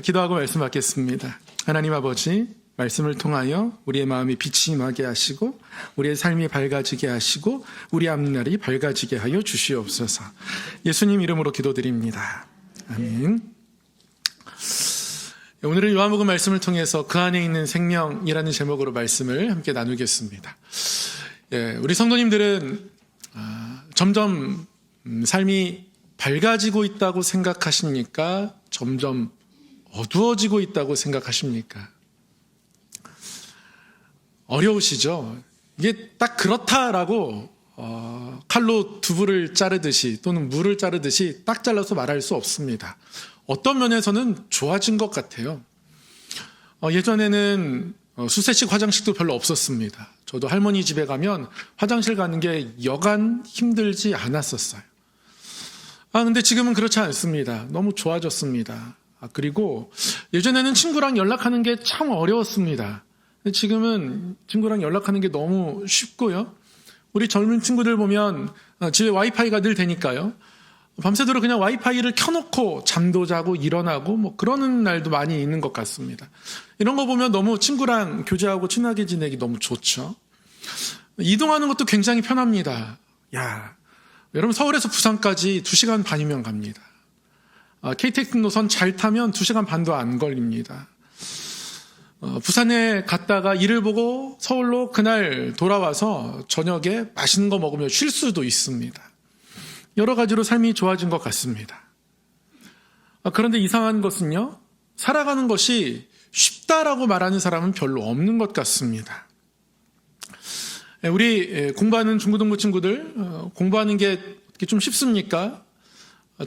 기도하고 말씀 받겠습니다. 하나님 아버지, 말씀을 통하여 우리의 마음이 빛이 임하게 하시고 우리의 삶이 밝아지게 하시고 우리 앞날이 밝아지게 하여 주시옵소서. 예수님 이름으로 기도드립니다. 아멘. 오늘은 요한복음 말씀을 통해서 그 안에 있는 생명이라는 제목으로 말씀을 함께 나누겠습니다. 우리 성도님들은 점점 삶이 밝아지고 있다고 생각하십니까? 점점 어두워지고 있다고 생각하십니까? 어려우시죠? 이게 딱 그렇다라고 칼로 두부를 자르듯이 또는 물을 자르듯이 딱 잘라서 말할 수 없습니다. 어떤 면에서는 좋아진 것 같아요. 예전에는 수세식 화장실도 별로 없었습니다. 저도 할머니 집에 가면 화장실 가는 게 여간 힘들지 않았었어요. 근데 지금은 그렇지 않습니다. 너무 좋아졌습니다. 그리고 예전에는 친구랑 연락하는 게 참 어려웠습니다. 지금은 친구랑 연락하는 게 너무 쉽고요. 우리 젊은 친구들 보면 집에 와이파이가 늘 되니까요. 밤새도록 그냥 와이파이를 켜놓고 잠도 자고 일어나고 뭐 그러는 날도 많이 있는 것 같습니다. 이런 거 보면 너무 친구랑 교제하고 친하게 지내기 너무 좋죠. 이동하는 것도 굉장히 편합니다. 여러분 서울에서 부산까지 2시간 반이면 갑니다. KTX 노선 잘 타면 2시간 반도 안 걸립니다. 부산에 갔다가 일을 보고 서울로 그날 돌아와서 저녁에 맛있는 거 먹으며 쉴 수도 있습니다. 여러 가지로 삶이 좋아진 것 같습니다. 그런데 이상한 것은요, 살아가는 것이 쉽다라고 말하는 사람은 별로 없는 것 같습니다. 우리 공부하는 중고등부 친구들, 공부하는 게 좀 쉽습니까?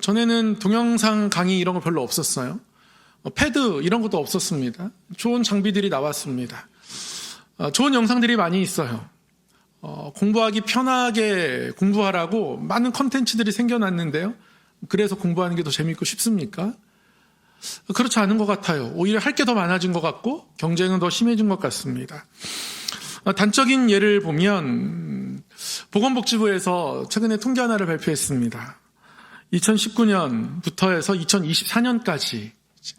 전에는 동영상 강의 이런 거 별로 없었어요. 패드 이런 것도 없었습니다. 좋은 장비들이 나왔습니다. 좋은 영상들이 많이 있어요. 공부하기 편하게 공부하라고 많은 컨텐츠들이 생겨났는데요. 그래서 공부하는 게 더 재밌고 쉽습니까? 그렇지 않은 것 같아요. 오히려 할 게 더 많아진 것 같고 경쟁은 더 심해진 것 같습니다. 단적인 예를 보면 보건복지부에서 최근에 통계 하나를 발표했습니다. 2019년부터 해서 2024년까지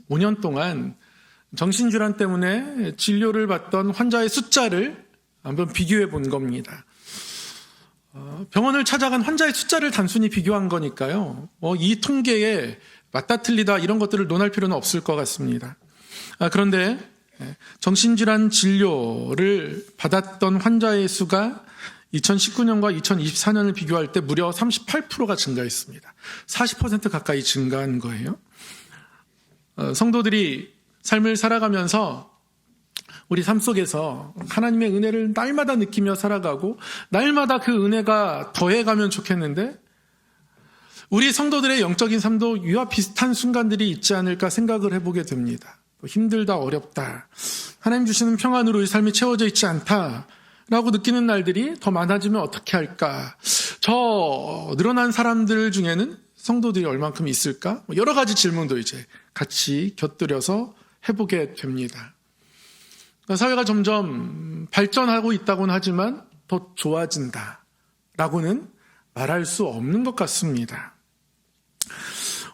5년 동안 정신질환 때문에 진료를 받던 환자의 숫자를 한번 비교해 본 겁니다. 병원을 찾아간 환자의 숫자를 단순히 비교한 거니까요. 이 통계에 맞다 틀리다 이런 것들을 논할 필요는 없을 것 같습니다. 그런데 정신질환 진료를 받았던 환자의 수가 2019년과 2024년을 비교할 때 무려 38%가 증가했습니다. 40% 가까이 증가한 거예요. 성도들이 삶을 살아가면서 우리 삶 속에서 하나님의 은혜를 날마다 느끼며 살아가고 날마다 그 은혜가 더해가면 좋겠는데 우리 성도들의 영적인 삶도 이와 비슷한 순간들이 있지 않을까 생각을 해보게 됩니다. 힘들다, 어렵다, 하나님 주시는 평안으로 이 삶이 채워져 있지 않다라고 느끼는 날들이 더 많아지면 어떻게 할까? 저 늘어난 사람들 중에는 성도들이 얼만큼 있을까? 여러 가지 질문도 이제 같이 곁들여서 해보게 됩니다. 사회가 점점 발전하고 있다고는 하지만 더 좋아진다라고는 말할 수 없는 것 같습니다.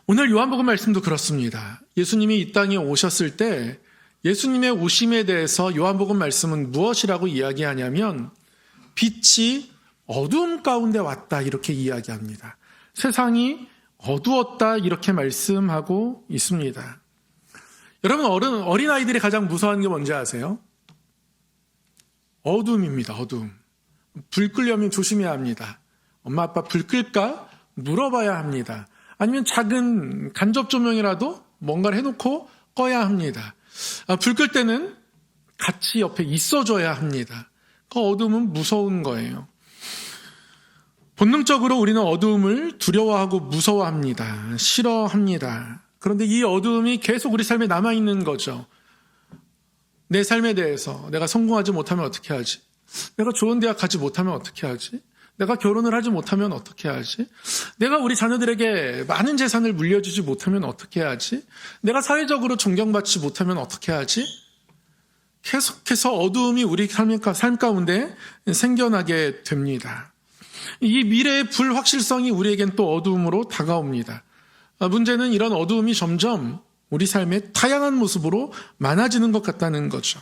오늘 요한복음 말씀도 그렇습니다. 예수님이 이 땅에 오셨을 때 예수님의 오심에 대해서 요한복음 말씀은 무엇이라고 이야기하냐면 빛이 어두움 가운데 왔다 이렇게 이야기합니다. 세상이 어두웠다 이렇게 말씀하고 있습니다. 여러분 어린아이들이 가장 무서워하는 게 뭔지 아세요? 어둠입니다. 어둠. 불 끄려면 조심해야 합니다. 엄마 아빠 불 끌까? 물어봐야 합니다. 아니면 작은 간접 조명이라도 뭔가를 해놓고 꺼야 합니다. 불 끌 때는 같이 옆에 있어줘야 합니다. 그 어둠은 무서운 거예요. 본능적으로 우리는 어두움을 두려워하고 무서워합니다. 싫어합니다. 그런데 이 어두움이 계속 우리 삶에 남아있는 거죠. 내 삶에 대해서 내가 성공하지 못하면 어떻게 하지? 내가 좋은 대학 가지 못하면 어떻게 하지? 내가 결혼을 하지 못하면 어떻게 하지? 내가 우리 자녀들에게 많은 재산을 물려주지 못하면 어떻게 하지? 내가 사회적으로 존경받지 못하면 어떻게 하지? 계속해서 어두움이 우리 삶 가운데 생겨나게 됩니다. 이 미래의 불확실성이 우리에겐 또 어두움으로 다가옵니다. 문제는 이런 어두움이 점점 우리 삶의 다양한 모습으로 많아지는 것 같다는 거죠.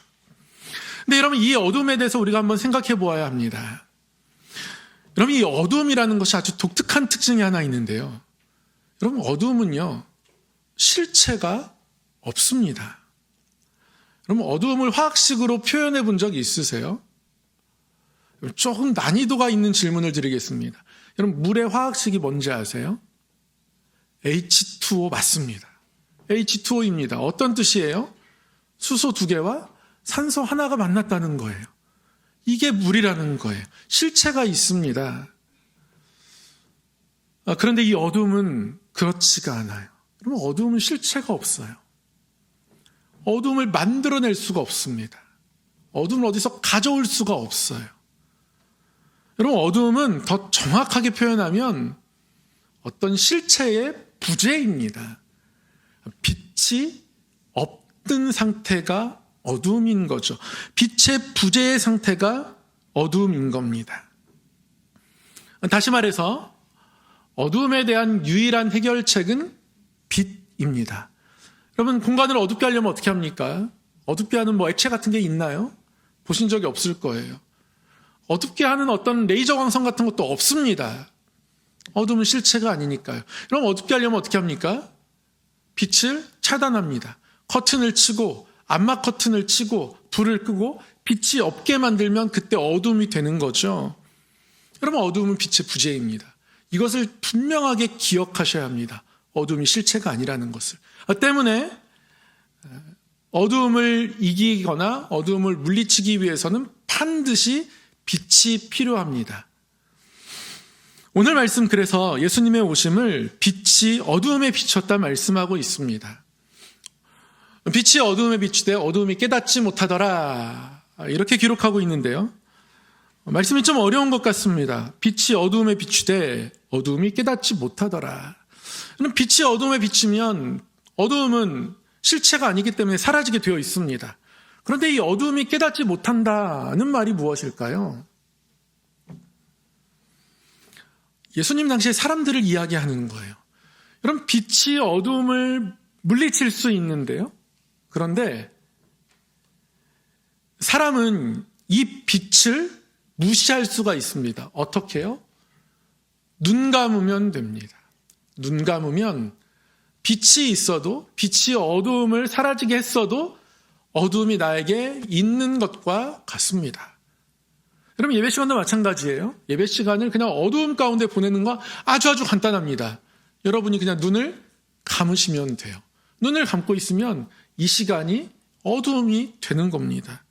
근데 여러분, 이 어둠에 대해서 우리가 한번 생각해 보아야 합니다. 여러분, 이 어둠이라는 것이 아주 독특한 특징이 하나 있는데요. 여러분, 어둠은요, 실체가 없습니다. 여러분, 어둠을 화학식으로 표현해 본 적이 있으세요? 조금 난이도가 있는 질문을 드리겠습니다. 여러분, 물의 화학식이 뭔지 아세요? H2O 맞습니다. H2O입니다. 어떤 뜻이에요? 수소 2개와 산소 하나가 만났다는 거예요. 이게 물이라는 거예요. 실체가 있습니다. 그런데 이 어둠은 그렇지가 않아요. 여러분, 어둠은 실체가 없어요. 어둠을 만들어낼 수가 없습니다. 어둠을 어디서 가져올 수가 없어요. 여러분, 어둠은 더 정확하게 표현하면 어떤 실체의 부재입니다. 빛이 없는 상태가 어둠인 거죠. 빛의 부재의 상태가 어둠인 겁니다. 다시 말해서 어둠에 대한 유일한 해결책은 빛입니다. 여러분, 공간을 어둡게 하려면 어떻게 합니까? 어둡게 하는 액체 같은 게 있나요? 보신 적이 없을 거예요. 어둡게 하는 어떤 레이저 광선 같은 것도 없습니다. 어둠은 실체가 아니니까요. 그럼 어둡게 하려면 어떻게 합니까? 빛을 차단합니다. 커튼을 치고, 암막 커튼을 치고, 불을 끄고 빛이 없게 만들면 그때 어둠이 되는 거죠. 여러분, 어둠은 빛의 부재입니다. 이것을 분명하게 기억하셔야 합니다. 어둠이 실체가 아니라는 것을. 때문에 어둠을 이기거나 어둠을 물리치기 위해서는 반드시 빛이 필요합니다. 오늘 말씀, 그래서 예수님의 오심을 빛이 어두움에 비췄다 말씀하고 있습니다. 빛이 어두움에 비추되 어두움이 깨닫지 못하더라, 이렇게 기록하고 있는데요. 말씀이 좀 어려운 것 같습니다. 빛이 어두움에 비추되 어두움이 깨닫지 못하더라. 빛이 어두움에 비치면 어두움은 실체가 아니기 때문에 사라지게 되어 있습니다. 그런데 이 어두움이 깨닫지 못한다는 말이 무엇일까요? 예수님 당시에 사람들을 이야기하는 거예요. 여러분, 빛이 어두움을 물리칠 수 있는데요. 그런데 사람은 이 빛을 무시할 수가 있습니다. 어떻게요? 눈 감으면 됩니다. 눈 감으면 빛이 있어도, 빛이 어두움을 사라지게 했어도 어두움이 나에게 있는 것과 같습니다. 여러분, 예배 시간도 마찬가지예요. 예배 시간을 그냥 어두움 가운데 보내는 거 아주 간단합니다. 여러분이 그냥 눈을 감으시면 돼요. 눈을 감고 있으면 이 시간이 어두움이 되는 겁니다.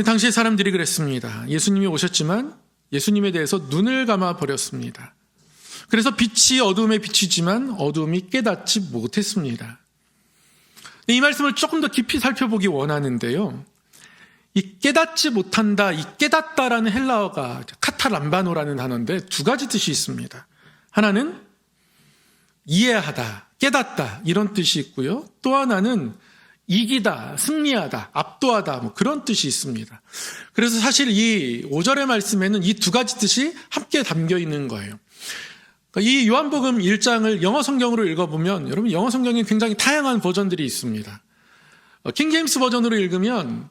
당시의 사람들이 그랬습니다. 예수님이 오셨지만 예수님에 대해서 눈을 감아 버렸습니다. 그래서 빛이 어두움에 비치지만 어두움이 깨닫지 못했습니다. 이 말씀을 조금 더 깊이 살펴보기 원하는데요. 이 깨닫지 못한다, 이 깨닫다라는 헬라어가 카타람바노라는 단어인데 두 가지 뜻이 있습니다. 하나는 이해하다, 깨닫다, 이런 뜻이 있고요. 또 하나는 이기다, 승리하다, 압도하다, 그런 뜻이 있습니다. 그래서 사실 이 5절의 말씀에는 이 두 가지 뜻이 함께 담겨 있는 거예요. 이 요한복음 1장을 영어 성경으로 읽어보면, 여러분, 영어 성경에 굉장히 다양한 버전들이 있습니다. 킹제임스 버전으로 읽으면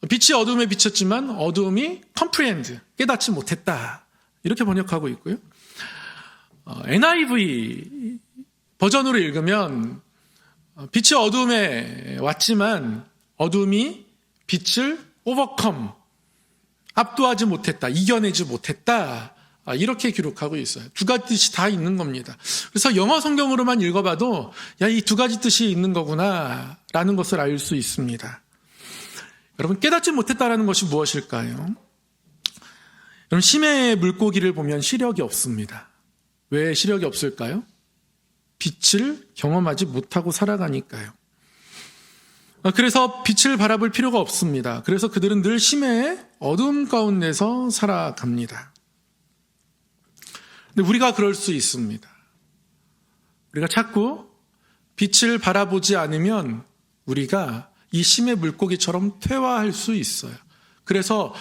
빛이 어두움에 비쳤지만 어두움이 comprehend, 깨닫지 못했다, 이렇게 번역하고 있고요. NIV 버전으로 읽으면 빛이 어두움에 왔지만 어두움이 빛을 overcome, 압도하지 못했다, 이겨내지 못했다, 이렇게 기록하고 있어요. 두 가지 뜻이 다 있는 겁니다. 그래서 영어 성경으로만 읽어봐도 이 두 가지 뜻이 있는 거구나 라는 것을 알 수 있습니다. 여러분, 깨닫지 못했다라는 것이 무엇일까요? 여러분, 심해의 물고기를 보면 시력이 없습니다. 왜 시력이 없을까요? 빛을 경험하지 못하고 살아가니까요. 그래서 빛을 바라볼 필요가 없습니다. 그래서 그들은 늘 심해의 어두움 가운데서 살아갑니다. 근데 우리가 그럴 수 있습니다. 우리가 자꾸 빛을 바라보지 않으면 우리가 이 심해 물고기처럼 퇴화할 수 있어요. 그래서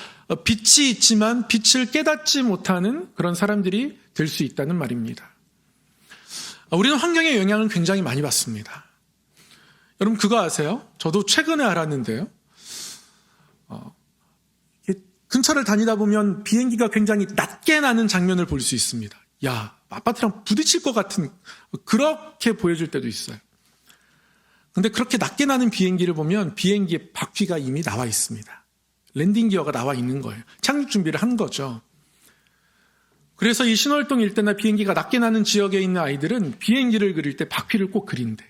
빛이 있지만 빛을 깨닫지 못하는 그런 사람들이 될 수 있다는 말입니다. 우리는 환경의 영향을 굉장히 많이 받습니다. 여러분 그거 아세요? 저도 최근에 알았는데요. 근처를 다니다 보면 비행기가 굉장히 낮게 나는 장면을 볼 수 있습니다. 야, 아파트랑 부딪힐 것 같은 그렇게 보여줄 때도 있어요. 근데 그렇게 낮게 나는 비행기를 보면 비행기의 바퀴가 이미 나와 있습니다. 랜딩 기어가 나와 있는 거예요. 착륙 준비를 한 거죠. 그래서 이 신월동 일대나 비행기가 낮게 나는 지역에 있는 아이들은 비행기를 그릴 때 바퀴를 꼭 그린대요.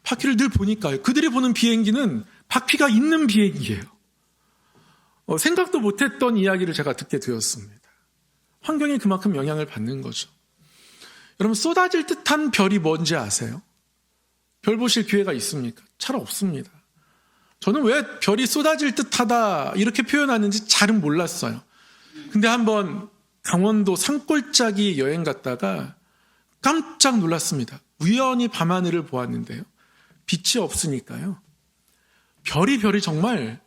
바퀴를 늘 보니까요. 그들이 보는 비행기는 바퀴가 있는 비행기예요. 생각도 못했던 이야기를 제가 듣게 되었습니다. 환경에 그만큼 영향을 받는 거죠. 여러분 쏟아질 듯한 별이 뭔지 아세요? 별 보실 기회가 있습니까? 잘 없습니다. 저는 왜 별이 쏟아질 듯하다 이렇게 표현하는지 잘은 몰랐어요. 근데 한번 강원도 산골짜기 여행 갔다가 깜짝 놀랐습니다. 우연히 밤하늘을 보았는데요. 빛이 없으니까요. 별이 정말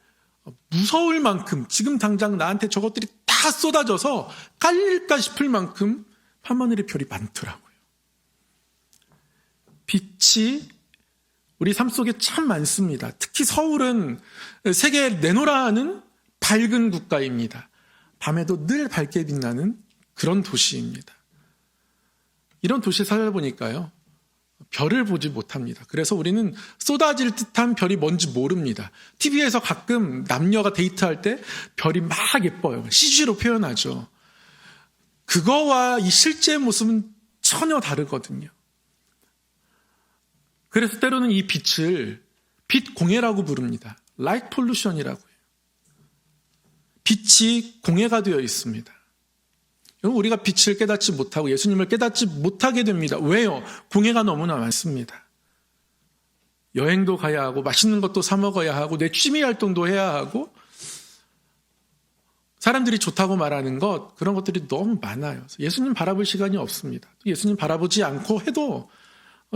무서울 만큼 지금 당장 나한테 저것들이 다 쏟아져서 깔릴까 싶을 만큼 밤하늘에 별이 많더라고요. 빛이 우리 삶 속에 참 많습니다. 특히 서울은 세계에 내놓으라 하는 밝은 국가입니다. 밤에도 늘 밝게 빛나는 그런 도시입니다. 이런 도시에 살다 보니까요. 별을 보지 못합니다. 그래서 우리는 쏟아질 듯한 별이 뭔지 모릅니다. TV에서 가끔 남녀가 데이트할 때 별이 막 예뻐요. CG로 표현하죠. 그거와 이 실제 모습은 전혀 다르거든요. 그래서 때로는 이 빛을 빛 공해라고 부릅니다. Light pollution이라고 해요. 빛이 공해가 되어 있습니다. 우리가 빛을 깨닫지 못하고 예수님을 깨닫지 못하게 됩니다. 왜요? 공해가 너무나 많습니다. 여행도 가야 하고 맛있는 것도 사 먹어야 하고 내 취미 활동도 해야 하고 사람들이 좋다고 말하는 것 그런 것들이 너무 많아요. 예수님 바라볼 시간이 없습니다. 예수님 바라보지 않고 해도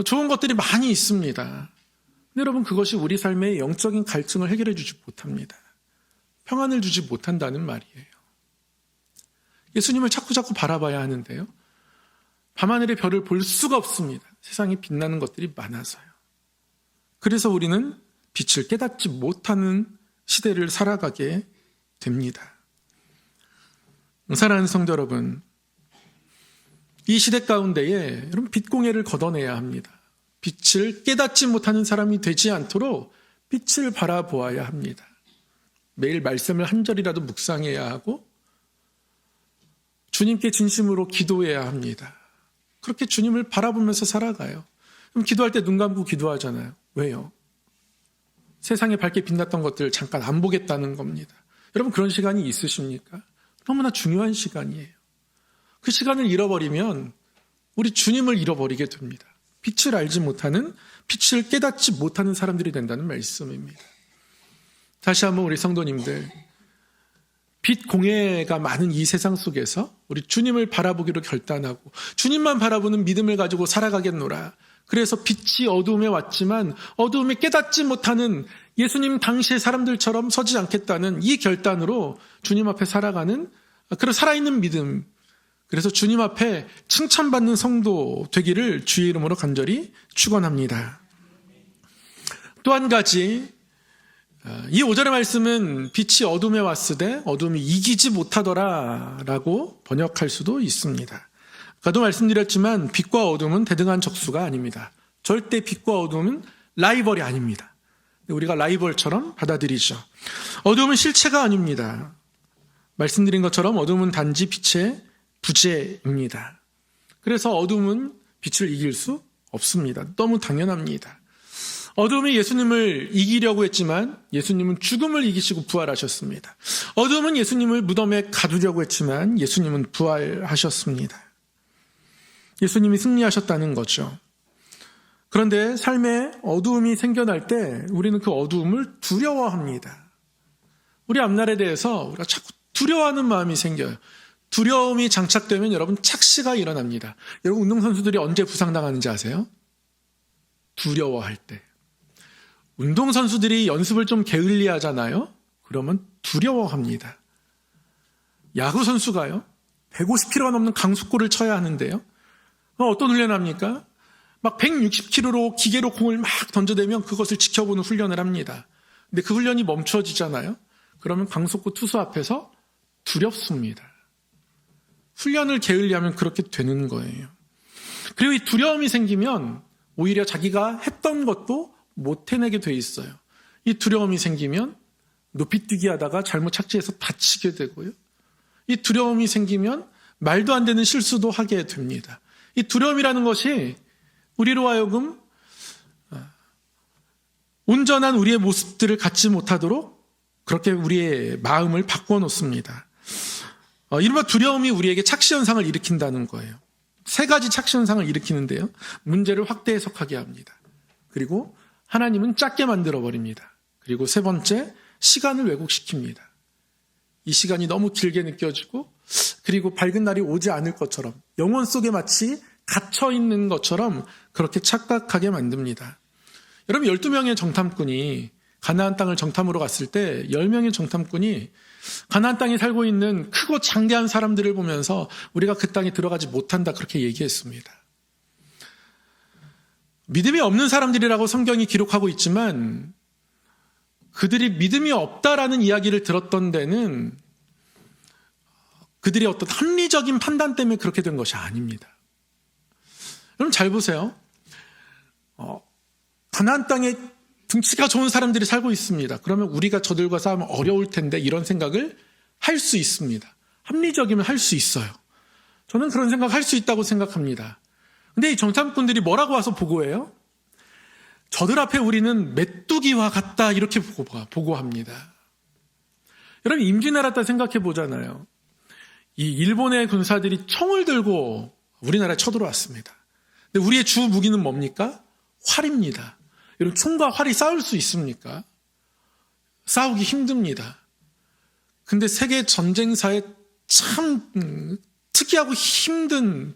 좋은 것들이 많이 있습니다. 근데 여러분 그것이 우리 삶의 영적인 갈증을 해결해 주지 못합니다. 평안을 주지 못한다는 말이에요. 예수님을 자꾸 바라봐야 하는데요. 밤하늘의 별을 볼 수가 없습니다. 세상에 빛나는 것들이 많아서요. 그래서 우리는 빛을 깨닫지 못하는 시대를 살아가게 됩니다. 사랑하는 성도 여러분, 이 시대 가운데에 여러분 빛공해를 걷어내야 합니다. 빛을 깨닫지 못하는 사람이 되지 않도록 빛을 바라보아야 합니다. 매일 말씀을 한 절이라도 묵상해야 하고 주님께 진심으로 기도해야 합니다. 그렇게 주님을 바라보면서 살아가요. 그럼 기도할 때 눈 감고 기도하잖아요. 왜요? 세상에 밝게 빛났던 것들 잠깐 안 보겠다는 겁니다. 여러분 그런 시간이 있으십니까? 너무나 중요한 시간이에요. 그 시간을 잃어버리면 우리 주님을 잃어버리게 됩니다. 빛을 알지 못하는, 빛을 깨닫지 못하는 사람들이 된다는 말씀입니다. 다시 한번 우리 성도님들, 빛 공해가 많은 이 세상 속에서 우리 주님을 바라보기로 결단하고 주님만 바라보는 믿음을 가지고 살아가겠노라. 그래서 빛이 어두움에 왔지만 어두움에 깨닫지 못하는 예수님 당시의 사람들처럼 서지 않겠다는 이 결단으로 주님 앞에 살아가는 그런 살아있는 믿음, 그래서 주님 앞에 칭찬받는 성도 되기를 주의 이름으로 간절히 축원합니다. 또 한 가지, 이 5절의 말씀은 빛이 어둠에 왔으되 어둠이 이기지 못하더라 라고 번역할 수도 있습니다. 아까도 말씀드렸지만 빛과 어둠은 대등한 적수가 아닙니다. 절대 빛과 어둠은 라이벌이 아닙니다. 우리가 라이벌처럼 받아들이죠. 어둠은 실체가 아닙니다. 말씀드린 것처럼 어둠은 단지 빛의 부재입니다. 그래서 어둠은 빛을 이길 수 없습니다. 너무 당연합니다. 어둠이 예수님을 이기려고 했지만 예수님은 죽음을 이기시고 부활하셨습니다. 어둠은 예수님을 무덤에 가두려고 했지만 예수님은 부활하셨습니다. 예수님이 승리하셨다는 거죠. 그런데 삶에 어두움이 생겨날 때 우리는 그 어두움을 두려워합니다. 우리 앞날에 대해서 우리가 자꾸 두려워하는 마음이 생겨요. 두려움이 장착되면 여러분 착시가 일어납니다. 여러분 운동선수들이 언제 부상당하는지 아세요? 두려워할 때. 운동선수들이 연습을 좀 게을리하잖아요. 그러면 두려워합니다. 야구선수가요. 150kg가 넘는 강속구를 쳐야 하는데요. 어떤 훈련을 합니까? 막 160km로 기계로 공을 막 던져대면 그것을 지켜보는 훈련을 합니다. 근데 그 훈련이 멈춰지잖아요. 그러면 강속구 투수 앞에서 두렵습니다. 훈련을 게을리하면 그렇게 되는 거예요. 그리고 이 두려움이 생기면 오히려 자기가 했던 것도 못 해내게 돼 있어요. 이 두려움이 생기면 높이뛰기 하다가 잘못 착지해서 다치게 되고요. 이 두려움이 생기면 말도 안 되는 실수도 하게 됩니다. 이 두려움이라는 것이 우리로 하여금 온전한 우리의 모습들을 갖지 못하도록 그렇게 우리의 마음을 바꿔놓습니다. 이른바 두려움이 우리에게 착시현상을 일으킨다는 거예요. 세 가지 착시현상을 일으키는데요. 문제를 확대 해석하게 합니다. 그리고 하나님은 작게 만들어버립니다. 그리고 세 번째, 시간을 왜곡시킵니다. 이 시간이 너무 길게 느껴지고 그리고 밝은 날이 오지 않을 것처럼 영혼 속에 마치 갇혀있는 것처럼 그렇게 착각하게 만듭니다. 여러분 12명의 정탐꾼이 가나안 땅을 정탐으로 갔을 때 10명의 정탐꾼이 가나안 땅에 살고 있는 크고 장대한 사람들을 보면서 우리가 그 땅에 들어가지 못한다 그렇게 얘기했습니다. 믿음이 없는 사람들이라고 성경이 기록하고 있지만 그들이 믿음이 없다라는 이야기를 들었던 데는 그들의 어떤 합리적인 판단 때문에 그렇게 된 것이 아닙니다. 여러분 잘 보세요. 가나안 땅에 등치가 좋은 사람들이 살고 있습니다. 그러면 우리가 저들과 싸우면 어려울 텐데 이런 생각을 할 수 있습니다. 합리적이면 할 수 있어요. 저는 그런 생각을 할 수 있다고 생각합니다. 근데 이 정탐꾼들이 뭐라고 와서 보고해요? 저들 앞에 우리는 메뚜기와 같다 이렇게 보고합니다. 여러분 임진왜란 생각해 보잖아요. 이 일본의 군사들이 총을 들고 우리나라에 쳐들어왔습니다. 근데 우리의 주 무기는 뭡니까? 활입니다. 여러분 총과 활이 싸울 수 있습니까? 싸우기 힘듭니다. 근데 세계 전쟁사에 참 특이하고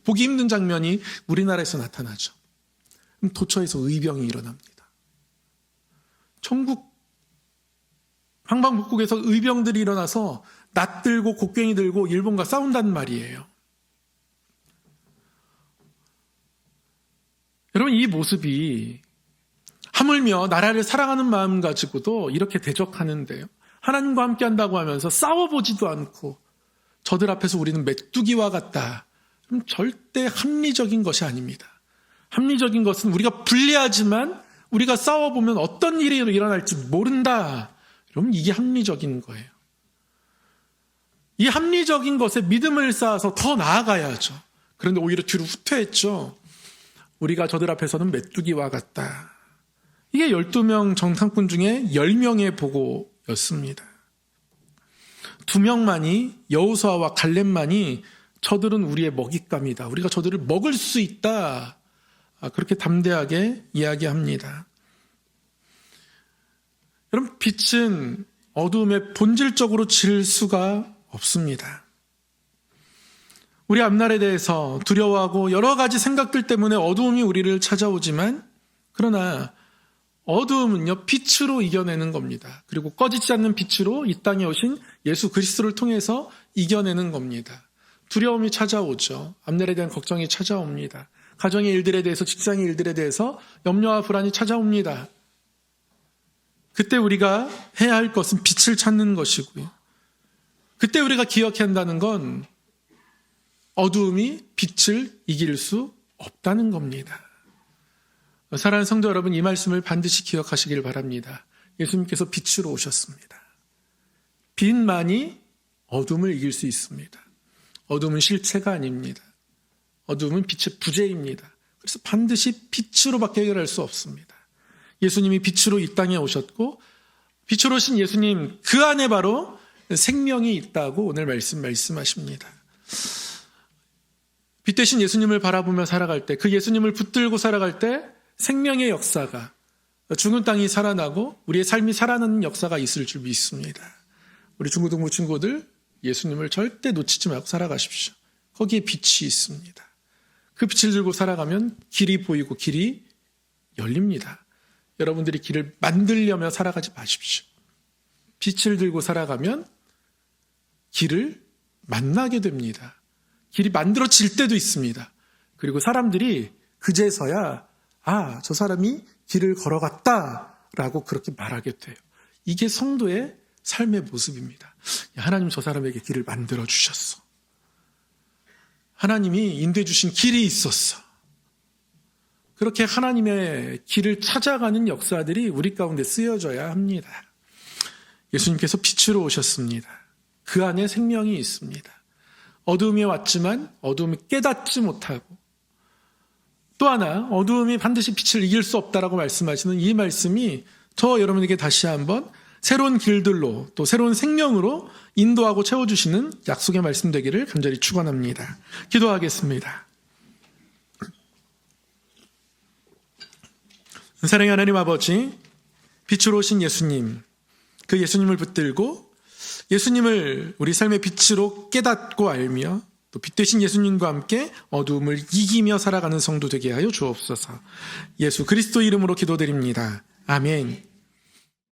보기 힘든 장면이 우리나라에서 나타나죠. 도처에서 의병이 일어납니다. 전국 방방곡곡에서 의병들이 일어나서 낫 들고 곡괭이 들고 일본과 싸운다는 말이에요. 여러분 이 모습이 하물며 나라를 사랑하는 마음 가지고도 이렇게 대적하는데요. 하나님과 함께 한다고 하면서 싸워보지도 않고 저들 앞에서 우리는 메뚜기와 같다. 절대 합리적인 것이 아닙니다. 합리적인 것은 우리가 불리하지만 우리가 싸워보면 어떤 일이 일어날지 모른다. 그럼 이게 합리적인 거예요. 이 합리적인 것에 믿음을 쌓아서 더 나아가야죠. 그런데 오히려 뒤로 후퇴했죠. 우리가 저들 앞에서는 메뚜기와 같다. 이게 12명 정탐꾼 중에 10명의 보고였습니다. 2명만이 여호수아와 갈렙만이 저들은 우리의 먹잇감이다. 우리가 저들을 먹을 수 있다. 그렇게 담대하게 이야기합니다. 여러분 빛은 어두움에 본질적으로 질 수가 없습니다. 우리 앞날에 대해서 두려워하고 여러 가지 생각들 때문에 어두움이 우리를 찾아오지만 그러나 어두움은요 빛으로 이겨내는 겁니다. 그리고 꺼지지 않는 빛으로 이 땅에 오신 예수 그리스도를 통해서 이겨내는 겁니다. 두려움이 찾아오죠. 앞날에 대한 걱정이 찾아옵니다. 가정의 일들에 대해서 직장의 일들에 대해서 염려와 불안이 찾아옵니다. 그때 우리가 해야 할 것은 빛을 찾는 것이고요. 그때 우리가 기억해야 한다는 건 어두움이 빛을 이길 수 없다는 겁니다. 사랑하는 성도 여러분, 이 말씀을 반드시 기억하시길 바랍니다. 예수님께서 빛으로 오셨습니다. 빛만이 어둠을 이길 수 있습니다. 어둠은 실체가 아닙니다. 어둠은 빛의 부재입니다. 그래서 반드시 빛으로밖에 해결할 수 없습니다. 예수님이 빛으로 이 땅에 오셨고 빛으로 오신 예수님 그 안에 바로 생명이 있다고 오늘 말씀하십니다. 빛 대신 예수님을 바라보며 살아갈 때, 그 예수님을 붙들고 살아갈 때 생명의 역사가, 죽은 땅이 살아나고 우리의 삶이 살아나는 역사가 있을 줄 믿습니다. 우리 중고등부 친구들 예수님을 절대 놓치지 말고 살아가십시오. 거기에 빛이 있습니다. 그 빛을 들고 살아가면 길이 보이고 길이 열립니다. 여러분들이 길을 만들려며 살아가지 마십시오. 빛을 들고 살아가면 길을 만나게 됩니다. 길이 만들어질 때도 있습니다. 그리고 사람들이 그제서야 저 사람이 길을 걸어갔다라고 그렇게 말하게 돼요. 이게 성도의 삶의 모습입니다. 하나님 저 사람에게 길을 만들어 주셨어. 하나님이 인도해 주신 길이 있었어. 그렇게 하나님의 길을 찾아가는 역사들이 우리 가운데 쓰여져야 합니다. 예수님께서 빛으로 오셨습니다. 그 안에 생명이 있습니다. 어두움이 왔지만 어두움이 깨닫지 못하고, 또 하나 어두움이 반드시 빛을 이길 수 없다라고 말씀하시는 이 말씀이 저 여러분에게 다시 한번 새로운 길들로 또 새로운 생명으로 인도하고 채워주시는 약속의 말씀 되기를 간절히 축원합니다. 기도하겠습니다. 사랑의 하나님 아버지, 빛으로 오신 예수님, 그 예수님을 붙들고 예수님을 우리 삶의 빛으로 깨닫고 알며 또 빛 되신 예수님과 함께 어두움을 이기며 살아가는 성도 되게 하여 주옵소서. 예수 그리스도 이름으로 기도드립니다. 아멘.